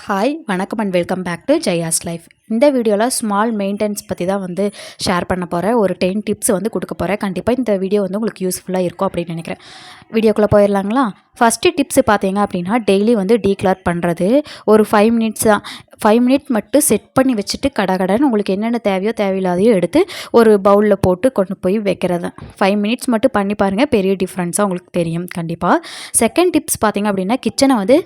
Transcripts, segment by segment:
Hi வணக்கம் and welcome back to Jaya's life. இந்த வீடியோவில் ஸ்மால் மெயின்டெனன்ஸ் பற்றி தான் ஷேர் பண்ண போகிறேன். ஒரு 10 டிப்ஸ் கொடுக்க போகிறேன். கண்டிப்பாக இந்த வீடியோ உங்களுக்கு யூஸ்ஃபுல்லாக இருக்கும் அப்படின்னு நினைக்கிறேன். வீடியோக்குள்ளே போயிடலாங்களா? ஃபஸ்ட்டு டிப்ஸ் பார்த்தீங்க அப்படின்னா டெய்லி டீக்ளர் பண்ணுறது. ஒரு 5 மினிட்ஸ் தான். 5 மினிட் மட்டும் செட் பண்ணி வச்சுட்டு கடகடன்னு உங்களுக்கு என்னென்ன தேவையோ தேவையில்லாதையோ எடுத்து ஒரு பவுலில் போட்டு கொண்டு போய் வைக்கிறது. 5 மினிட்ஸ் மட்டும் பண்ணி பாருங்கள், பெரிய டிஃப்ரென்ஸாக உங்களுக்கு தெரியும் கண்டிப்பாக. செகண்ட் டிப்ஸ் பார்த்தீங்க அப்படின்னா கிச்சனை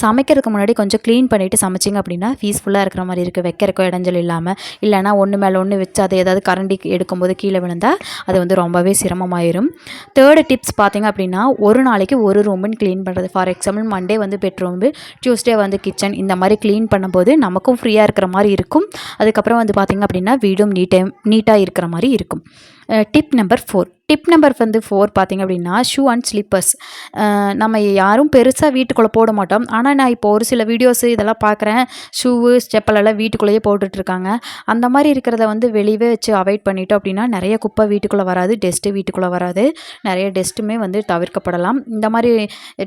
சமைக்கிறதுக்கு முன்னாடி கொஞ்சம் க்ளீன் பண்ணிவிட்டு சமைச்சிங்க அப்படின்னா பீஸ்ஃபுல்லாக இருக்கிற மாதிரி இருக்குது. வைக்கிறக்கோ இடைஞ்சல் இல்லாமல், இல்லைனா ஒன்று மேலே ஒன்று வச்சு அதை ஏதாவது கரண்டி எடுக்கும்போது கீழே விழுந்தால் அது ரொம்பவே சிரமமாயிரும். தேர்டு டிப்ஸ் பார்த்தீங்க அப்படின்னா ஒரு நாளைக்கு ஒரு ரூமுன்னு க்ளீன் பண்ணுறது. For example Monday bedroom, Tuesday kitchen, இந்த மாதிரி க்ளீன் பண்ணும்போது நமக்கும் ஃப்ரீயாக இருக்கிற மாதிரி இருக்கும். அதுக்கப்புறம் பார்த்திங்க அப்படின்னா வீடும் நீட்டாக இருக்கிற மாதிரி இருக்கும். டிப் நம்பர் 4 பார்த்திங்க அப்படின்னா ஷூ அண்ட் ஸ்லிப்பர்ஸ். நம்ம யாரும் பெருசாக வீட்டுக்குள்ளே போட மாட்டோம். ஆனால் நான் இப்போ ஒரு சில வீடியோஸு இதெல்லாம் பார்க்குறேன். ஷூவு செப்பலெல்லாம் வீட்டுக்குள்ளேயே போட்டுட்ருக்காங்க. அந்த மாதிரி இருக்கிறத வெளியவே வச்சு அவாய்ட் பண்ணிட்டோம் அப்படின்னா நிறைய குப்பை வீட்டுக்குள்ளே வராது, டஸ்ட்டு வீட்டுக்குள்ளே வராது, நிறைய டஸ்ட்டுமே தவிர்க்கப்படலாம். இந்த மாதிரி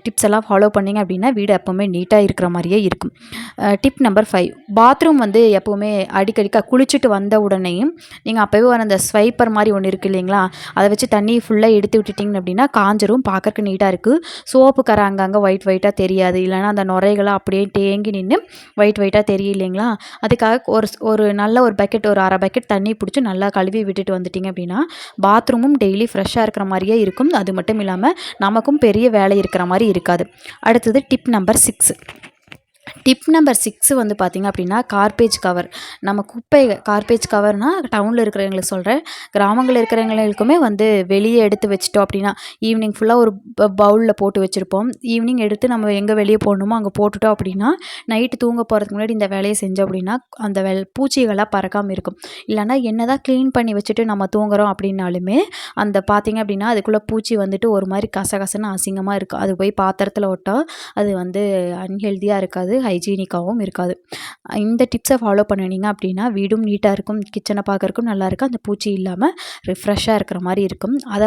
டிப்ஸ் எல்லாம் ஃபாலோ பண்ணிங்க அப்படின்னா வீடு எப்போவுமே நீட்டாக இருக்கிற மாதிரியே இருக்கும். டிப் நம்பர் 5, பாத்ரூம் எப்போவுமே அடிக்கடிக்க குளிச்சுட்டு வந்த உடனேயும் நீங்கள் அப்போவே அந்த ஸ்வைப்பர் மாதிரி ஒன்று இருக்குது இல்லைங்களா, அதை வச்சு தண்ணி ஃபுல்லாக எடுத்து விட்டுட்டிங்க அப்படின்னா காஞ்சரும், பார்க்கறக்கு நீட்டாக இருக்குது. சோப்பு கரை அங்கங்கே ஒயிட்டாக தெரியாது. இல்லைனா அந்த நுரைகளை அப்படியே தேங்கி நின்று ஒயிட்டாக தெரியும் இல்லைங்களா. அதுக்காக ஒரு நல்ல ஒரு பக்கெட், ஒரு அரை பக்கெட் தண்ணி பிடிச்சி நல்லா கழுவி விட்டுட்டு வந்துட்டிங்க அப்படின்னா பாத்ரூமும் டெய்லி ஃப்ரெஷ்ஷாக இருக்கிற மாதிரியே இருக்கும். அது மட்டும் இல்லாமல் நமக்கும் பெரிய வேலை இருக்கிற மாதிரி இருக்காது. அடுத்தது டிப் நம்பர் 6. டிப் நம்பர் 6 பார்த்திங்க அப்படின்னா கார்பேஜ் கவர். நம்ம கார்பேஜ் கவர்னால் டவுனில் இருக்கிறவங்களுக்கு சொல்கிறேன். கிராமங்களில் இருக்கிறவங்களுக்குமே வெளியே எடுத்து வச்சிட்டோம் அப்படின்னா ஈவினிங் ஃபுல்லாக ஒரு பவுலில் போட்டு வச்சுருப்போம். ஈவினிங் எடுத்து நம்ம எங்கே வெளியே போடணுமோ அங்கே போட்டுட்டோம் அப்படின்னா நைட்டு தூங்க போகிறதுக்கு முன்னாடி இந்த வேலையை செஞ்சோம் அப்படின்னா அந்த பூச்சிகளாக பறக்காமல் இருக்கும். இல்லைனா என்ன தான் க்ளீன் பண்ணி வச்சுட்டு நம்ம தூங்குறோம் அப்படின்னாலுமே அந்த பார்த்திங்க அப்படின்னா அதுக்குள்ளே பூச்சி ஒரு மாதிரி கசகசன்னு அசிங்கமாக இருக்கும். அது போய் பாத்திரத்தில் ஒட்டால் அது அன்ஹெல்தியாக இருக்காது, ஹைஜீனிக்காகவும் இருக்காது. இந்த டிப்ஸை ஃபாலோ பண்ணினீங்க அப்படின்னா வீடும் நீட்டாக இருக்கும், கிச்சனை பார்க்கறக்கும் நல்லாயிருக்கும், அந்த பூச்சி இல்லாமல் ரிஃப்ரெஷ்ஷாக இருக்கிற மாதிரி இருக்கும். அதை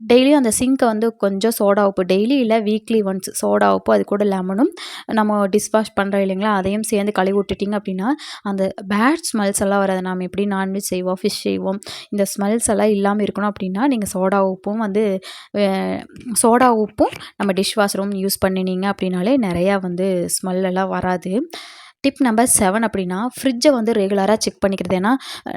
டெய்லியும் அந்த சிங்கை கொஞ்சம் சோடா உப்பு, டெய்லி இல்லை வீக்லி ஒன்ஸ் சோடா உப்பு, அது கூட லெமனும் நம்ம டிஷ்வாஷ் பண்ணுறோம் இல்லைங்களா, அதையும் சேர்ந்து கழுவி விட்டுட்டிங்க அப்படின்னா அந்த பேட் ஸ்மெல்ஸ் எல்லாம் வராது. நாம் எப்படி நான்வெஜ் செய்வோம், ஃபிஷ் செய்வோம், இந்த ஸ்மெல்ஸ் எல்லாம் இல்லாமல் இருக்கணும் அப்படின்னா நீங்கள் சோடா உப்பும் நம்ம டிஷ்வாஷரும் யூஸ் பண்ணினீங்க அப்படின்னாலே நிறையா ஸ்மெல்லாம் வராது. டிப் நம்பர் 7 அப்படின்னா ஃப்ரிட்ஜை ரெகுலராக செக் பண்ணிக்கிறது. ஏன்னா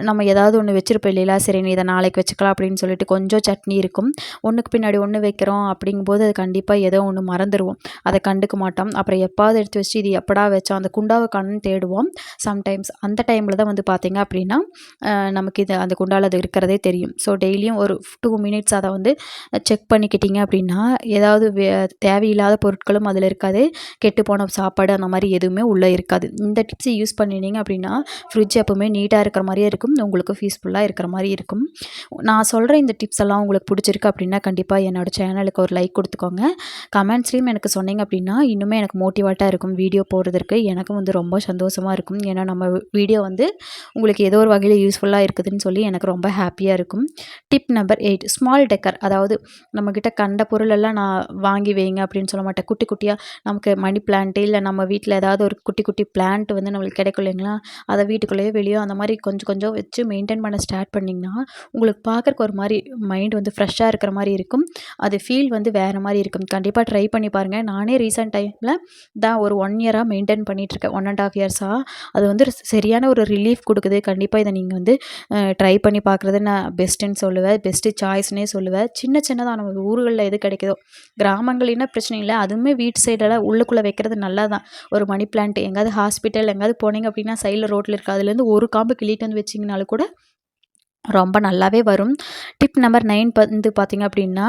நம்ம ஏதாவது ஒன்று வச்சுருப்போம் இல்லைங்களா, சரி நீ இதை நாளைக்கு வச்சுக்கலாம் அப்படின்னு சொல்லிட்டு கொஞ்சம் சட்னி இருக்கும், ஒன்றுக்கு பின்னாடி ஒன்று வைக்கிறோம். அப்படிங்கும்போது அது கண்டிப்பாக ஏதோ ஒன்று மறந்துடுவோம், அதை கண்டுக்க மாட்டோம். அப்புறம் எப்பாவது எடுத்து வச்சு இது எப்படா வச்சோம் அந்த குண்டாவை கண்ணு தேடுவோம். சம்டைம்ஸ் அந்த டைமில் தான் பார்த்திங்க அப்படின்னா நமக்கு இது அந்த குண்டாவில் அது இருக்கிறதே தெரியும். ஸோ டெய்லியும் ஒரு 2 மினிட்ஸ் அதை செக் பண்ணிக்கிட்டிங்க அப்படின்னா ஏதாவது தேவையில்லாத பொருட்களும் அதில் இருக்காது, கெட்டுப்போன சாப்பாடு அந்த மாதிரி எதுவுமே உள்ளே இருக்காது. இந்த டிப்ஸை யூஸ் பண்ணினீங்க அப்படின்னா ஃப்ரிட்ஜ் எப்போவுமே நீட்டாக இருக்கிற மாதிரியே இருக்கும், உங்களுக்கு பீஸ்ஃபுல்லாக இருக்கிற மாதிரி இருக்கும். நான் சொல்கிற இந்த டிப்ஸ் எல்லாம் உங்களுக்கு பிடிச்சிருக்கு அப்படின்னா கண்டிப்பாக என்னோடய சேனலுக்கு ஒரு லைக் கொடுத்துக்கோங்க. கமெண்ட்ஸ்லேயும் எனக்கு சொன்னீங்க அப்படின்னா இன்னுமே எனக்கு மோட்டிவேட்டாக இருக்கும் வீடியோ போடுறதுக்கு. எனக்கும் ரொம்ப சந்தோஷமாக இருக்கும். ஏன்னா நம்ம வீடியோ உங்களுக்கு ஏதோ ஒரு வகையில் யூஸ்ஃபுல்லாக இருக்குதுன்னு சொல்லி எனக்கு ரொம்ப ஹாப்பியாக இருக்கும். Tip number 8, small decker. அதாவது நம்மக்கிட்ட கண்ட பொருள் எல்லாம் நான் வாங்கி வைங்க அப்படின்னு சொல்ல மாட்டேன். குட்டி குட்டியாக நமக்கு மணி பிளான்ட்டு, இல்லை நம்ம வீட்டில் ஏதாவது ஒரு குட்டி குட்டி பிளான்ட் நம்மளுக்கு கிடைக்கும் இல்லைங்களா, அதை வீட்டுக்குள்ளேயே வெளியே அந்த மாதிரி கொஞ்சம் கொஞ்சம் வச்சு மெயின்டைன் பண்ண ஸ்டார்ட் பண்ணிங்கன்னா உங்களுக்கு பார்க்குறக்கு ஒரு மாதிரி மைண்ட் ஃப்ரெஷ்ஷாக இருக்கிற மாதிரி இருக்கும். அது ஃபீல் வேறு மாதிரி இருக்கும். கண்டிப்பாக ட்ரை பண்ணி பாருங்கள். நானே ரீசெண்ட் டைமில் தான் ஒரு 1 இயராக மெயின்டைன் பண்ணிகிட்ருக்கேன், 1.5 இயர்ஸாக. அது சரியான ஒரு ரிலீஃப் கொடுக்குது. கண்டிப்பாக இதை நீங்கள் ட்ரை பண்ணி பார்க்குறது நான் பெஸ்ட்டுன்னு சொல்லுவேன், பெஸ்ட்டு சாய்ஸ்னே சொல்லுவேன். சின்னதாக நம்ம ஊர்களில் எது கிடைக்குதோ, கிராமங்கள்னா பிரச்சனை இல்லை, அதுவுமே வீட்டு சைடெல்லாம் உள்ளுக்குள்ளே வைக்கிறது நல்லா தான். ஒரு மணி பிளான்ட் எங்கேயாவது ஹாஸ்பிட்டல் எங்கேயாவது போனீங்க அப்படின்னா சைடில் ரோட்டில் இருக்குது, அதுலேருந்து ஒரு காம்பு கிள்ளிட்டு வச்சிங்கனாலும் கூட ரொம்ப நல்லாவே வரும். டிப் நம்பர் 9 பார்த்திங்க அப்படின்னா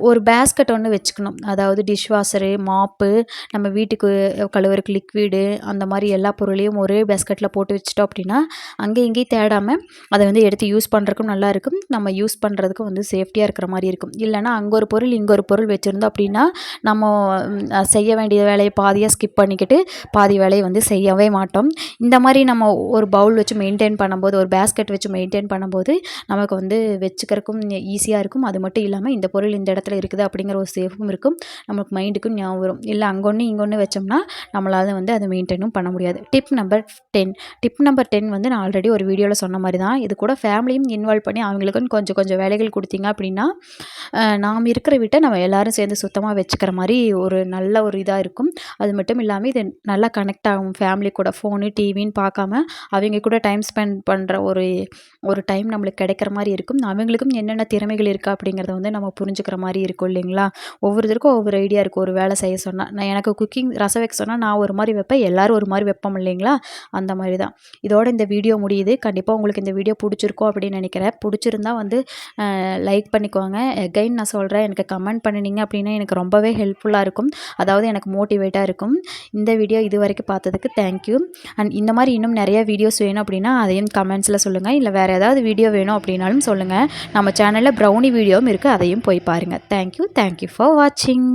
ஒரு பேஸ்கெட் ஒன்று வச்சுக்கணும். அதாவது டிஷ்வாஷரு, மாப்பு, நம்ம வீட்டுக்கு கழுவுறக்கு லிக்விடு, அந்த மாதிரி எல்லா பொருளையும் ஒரே பேஸ்கெட்டில் போட்டு வச்சுட்டோம் அப்படின்னா அங்கேயும் இங்கேயும் தேடாமல் அதை எடுத்து யூஸ் பண்ணுறதுக்கும் நல்லாயிருக்கும், நம்ம யூஸ் பண்ணுறதுக்கும் சேஃப்டியாக இருக்கிற மாதிரி இருக்கும். இல்லைனா அங்கே ஒரு பொருள் இங்கே ஒரு பொருள் வச்சுருந்தோம் அப்படின்னா நம்ம செய்ய வேண்டிய வேலையை பாதியாக ஸ்கிப் பண்ணிக்கிட்டு பாதி வேலையை செய்யவே மாட்டோம். இந்த மாதிரி நம்ம ஒரு பவுல் வச்சு மெயின்டைன் பண்ணும்போது, ஒரு பேஸ்கெட் வச்சு மெயின்டைன் பண்ணும்போது பண்ணும்போது நமக்கு வந்து வச்சுக்கிறதுக்கும் ஈஸியாக இருக்கும். அது மட்டும் இல்லாமல் இந்த பொருள் இந்த இடத்துல இருக்குது அப்படிங்கிற ஒரு சேஃபும் இருக்கும். நமக்கு மைண்டுக்கும் ஞாபகம் வரும். இல்லை அங்கொன்று இங்கொன்று வச்சோம்னா நம்மளால் வந்து அதை மெயின்டைனும் பண்ண முடியாது. டிப் நம்பர் 10 வந்து நான் ஆல்ரெடி ஒரு வீடியோவில் சொன்ன மாதிரி தான். இது கூட ஃபேமிலியும் இன்வால்வ் பண்ணி அவங்களுக்குன்னு கொஞ்சம் கொஞ்சம் வேலைகள் கொடுத்தீங்க அப்படின்னா நாம் இருக்கிற வீட்டை நம்ம எல்லோரும் சேர்ந்து சுத்தமாக வச்சுக்கிற மாதிரி ஒரு நல்ல ஒரு இதாக இருக்கும். அது மட்டும் இல்லாமல் இது நல்லா கனெக்ட் ஆகும் ஃபேமிலி கூட. ஃபோனு டிவின்னு பார்க்காம அவங்க கூட டைம் ஸ்பெண்ட் பண்ணுற ஒரு டைம் நம்மளுக்கு கிடைக்கிற மாதிரி இருக்கும். அவங்களுக்கும் என்னென்ன திறமைகள் இருக்குது அப்படிங்கிறத வந்து நம்ம புரிஞ்சுக்கிற மாதிரி இருக்கும் இல்லைங்களா? ஒவ்வொருத்தருக்கும் ஒவ்வொரு ஐடியா இருக்கும். ஒரு வேலை செய்ய சொன்னால் நான் எனக்கு குக்கிங் ரசம் வைக்க சொன்னால் நான் ஒரு மாதிரி வைப்பேன், எல்லோரும் ஒரு மாதிரி வைப்போம் இல்லைங்களா? அந்த மாதிரி தான். இதோட இந்த வீடியோ முடியுது. கண்டிப்பாக உங்களுக்கு இந்த வீடியோ பிடிச்சிருக்கும் அப்படின்னு நினைக்கிறேன். பிடிச்சிருந்தா வந்து லைக் பண்ணிக்கோங்க. எகைன் நான் சொல்கிறேன், எனக்கு கமெண்ட் பண்ணினீங்க அப்படின்னா எனக்கு ரொம்பவே ஹெல்ப்ஃபுல்லாக இருக்கும். அதாவது எனக்கு மோட்டிவேட்டாக இருக்கும். இந்த வீடியோ இது வரைக்கும் பார்த்ததுக்கு தேங்க்யூ. அண்ட் இந்த மாதிரி இன்னும் நிறைய வீடியோஸ் வேணும் அப்படின்னா அதையும் கமெண்ட்ஸில் சொல்லுங்கள். இல்லை வேறு ஏதாவது வீடியோ வேணும் அப்படின்னாலும் சொல்லுங்கள். நம்ம சேனலில் ப்ரௌனி வீடியோவும் இருக்குது, அதையும் போய் பாருங்கள். தேங்க்யூ ஃபார் வாட்சிங்.